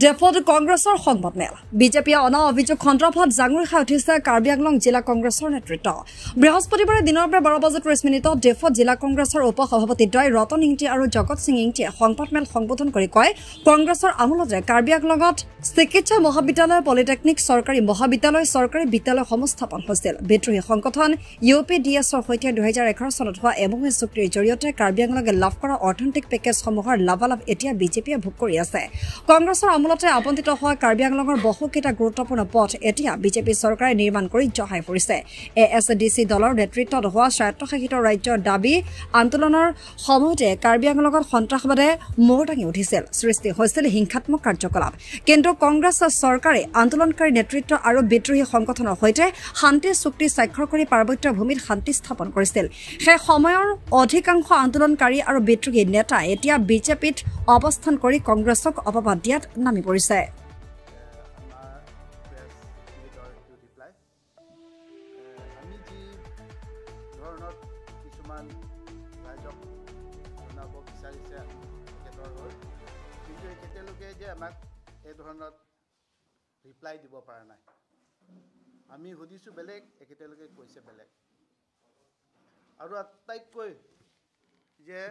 ডেফত কংগ্ৰেছৰ সংবাদমেল বিজেপিয়ে অনা অভিযোগ সন্দৰ্ভত জাঙুৰি খাই উঠিছে কাৰ্বি আংলং জিলা কংগ্ৰেছৰ নেতৃত্ব বৃহস্পতিবাৰে দিনৰ পৰা 12:30 ডেফত জিলা কংগ্ৰেছৰ উপ সভাপতিদ্বয় ৰতন ইংটি আৰু জগত সিং ইংটিয়ে সংবাদমেল সম্বোধন কৰি কয় কংগ্ৰেছৰ আমোলতে কাৰ্বি আংলঙত চিকিৎসা মহাবিদ্যালয় পলিটেকনিক চৰকাৰী মহাবিদ্যালয় চৰকাৰী বিদ্যালয় সংস্থাপন হৈছিল বিদ্ৰোহী সংগঠন UPDSৰ সৈতে 2011 চনত হোৱা এমঅএ চুক্তিৰ জৰিয়তে কাৰ্বি আংলঙে লাভ কৰা অৰ্থনৈতিক পেকেজসমূহৰ লাভালাভ এতিয়া বিজেপিয়ে ভোগ কৰি আছে কংগ্ৰেছৰ আমোলতে আবণ্টিত হোৱা কাৰ্বি আংলঙৰ বহুকেইটা গুৰুত্বপূৰ্ণ পথ এতিয়া বিজেপি চৰকাৰে নিৰ্মাণ কৰি জহাই পৰিছে ASDC দলৰ নেতৃত্বত হোৱা স্বায়ত্তশাসিত ৰাজ্যৰ দাবী আন্দোলনৰ সময়তে কাৰ্বি আংলঙত সন্ত্ৰাসবাদে মূৰ দাঙি উঠিছিল সৃষ্টি হৈছিল হিংসাত্মক কাৰ্যকলাপ কিন্তু কংগ্ৰেছ চৰকাৰে আন্দোলনকাৰী নেতৃত্ব আৰু বিদ্ৰোহী সংগঠনৰ সৈতে শান্তি চুক্তি স্বাক্ষৰ কৰি পাৰ্বত্য ভূমিত শান্তি স্থাপন কৰিছিল সেই সময়ৰ অধিকাংশ আন্দোলনকাৰী আৰু বিদ্ৰোহী নেতা এতিয়া বিজেপিত অৱস্থান কৰি কংগ্ৰেছক অপবাদ দিয়াত নামি পৰিছে ৰিপ্লাই দিব পৰা নাই আমি সুধিছো বেলেগ একেতেলকে কৈছে বেলেগ আৰু আটাইতকৈ যে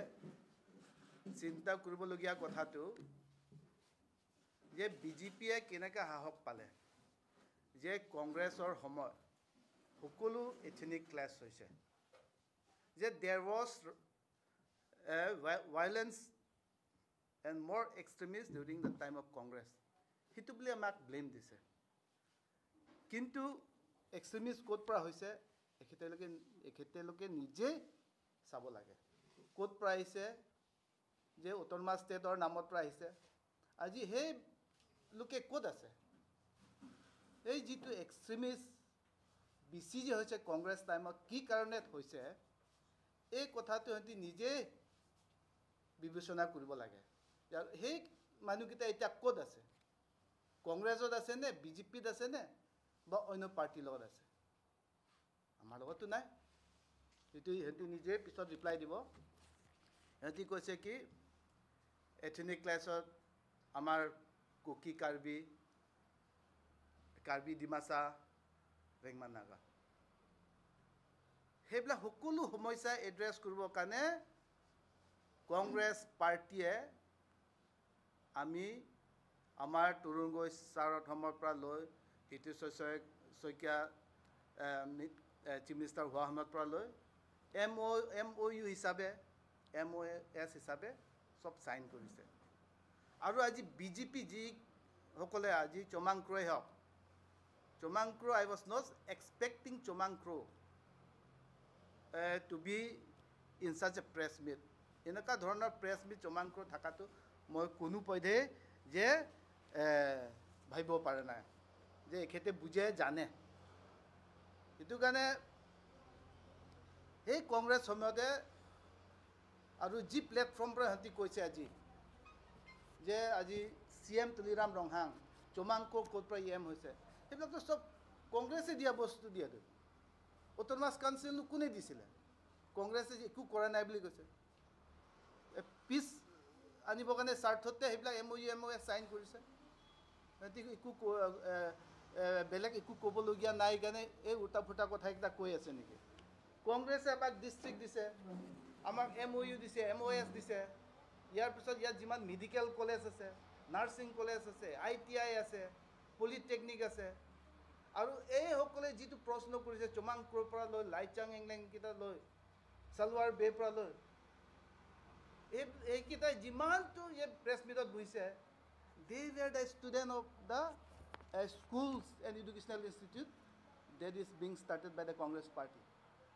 চিন্তা কৰিবলগীয়া কথাটো যে বিজেপিয়ে কেনেকৈ সাহস পালে যে কংগ্ৰেছৰ সময় সকলো এথনিক ক্লাছ হৈছে যে দেয়াৰ ৱাজ ভাইলেন্স এণ্ড মোৰ extremist during the time of Congress সেইটো বুলি আমাক ব্লেম দিছে কিন্তু এক্সট্ৰিমিষ্ট ক'ত পৰা হৈছে এখেতেলোকে নিজে চাব লাগে ক'ত পৰা আহিছে যে অট'নমাছ ষ্টেটৰ নামত পৰা আহিছে আজি সেই লোকে ক'ত আছে এই যিটো এক্সট্ৰিমিষ্ট বেছি যে হৈছে কংগ্ৰেছ টাইমত কি কাৰণে হৈছে এই কথাটো সিহঁতি নিজে বিবেচনা কৰিব লাগে সেই মানুহকেইটা এতিয়া ক'ত আছে কংগ্ৰেছত আছে নে বিজেপিত আছে নে বা অন্য পাৰ্টিৰ লগত আছে আমাৰ লগততো নাই সেইটো সিহঁতি নিজে পিছত ৰিপ্লাই দিব সিহঁতি কৈছে কি এথনিক ক্লাছত আমাৰ কুকি কাৰ্বি ডিমাচা ৰেংমা নাগা সেইবিলাক সকলো সমস্যা এড্ৰেছ কৰিবৰ কাৰণে কংগ্ৰেছ পাৰ্টীয়ে আমি আমাৰ তৰুণগৈ ছাৰৰ সময়ৰ পৰা লৈ হিতেশ্বৰ শইকীয়া চিফ মিনিষ্টাৰ হোৱা সময়ৰ পৰা লৈ MOU হিচাপে MOS হিচাপে চব চাইন কৰিছে আৰু আজি বিজেপি যিসকলে আজি চমাংক্ৰই হওক চমাংক্ৰ আই ৱাজ নট এক্সপেক্টিং চমাংক্ৰ to be in such a press meet এনেকুৱা ধৰণৰ প্ৰেছ মিট চমাংক্ৰ থকাটো মই কোনো পধ্যে যে ভাবিব পাৰে নাই যে এখেতে বুজে জানে সেইটো কাৰণে সেই কংগ্ৰেছ সময়তে আৰু যি প্লেটফৰ্ম পৰা সিহঁতি কৈছে আজি যে আজি CM তুলিৰাম ৰংহাং চমাংকো ক'ত পৰা EM হৈছে সেইবিলাকতো চব কংগ্ৰেছে দিয়া বস্তু দিয়াটো অট'নমাছ কাউন্সিল কোনে দিছিলে কংগ্ৰেছে একো কৰা নাই বুলি কৈছে পিছ আনিবৰ কাৰণে স্বাৰ্থতে সেইবিলাক MOS চাইন কৰিছে সিহঁতি একো বেলেগ একো ক'বলগীয়া নাই কাৰণে এই উল্টা ফুটা কথাকেইটা কৈ আছে নেকি কংগ্ৰেছে আমাক ডিষ্ট্ৰিক্ট দিছে আমাক MOU দিছে MOS দিছে ইয়াৰ পিছত ইয়াত যিমান মেডিকেল কলেজ আছে নাৰ্ছিং কলেজ আছে ITI আছে পলিটেকনিক আছে আৰু এইসকলে যিটো প্ৰশ্ন কৰিছে চমাংক্ৰৰ পৰা লৈ লাইচাং এংলেংকেইটা লৈ চালৱাৰ বে পৰা লৈ এইকেইটাই যিমানটো এই প্ৰেছ মিটত বহিছে they were the student of the schools and educational institute that is being started by the Congress party.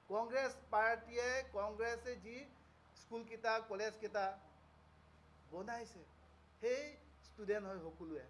Congress party Congress ji school kita college kita bonaise hey student hoy hokuluwe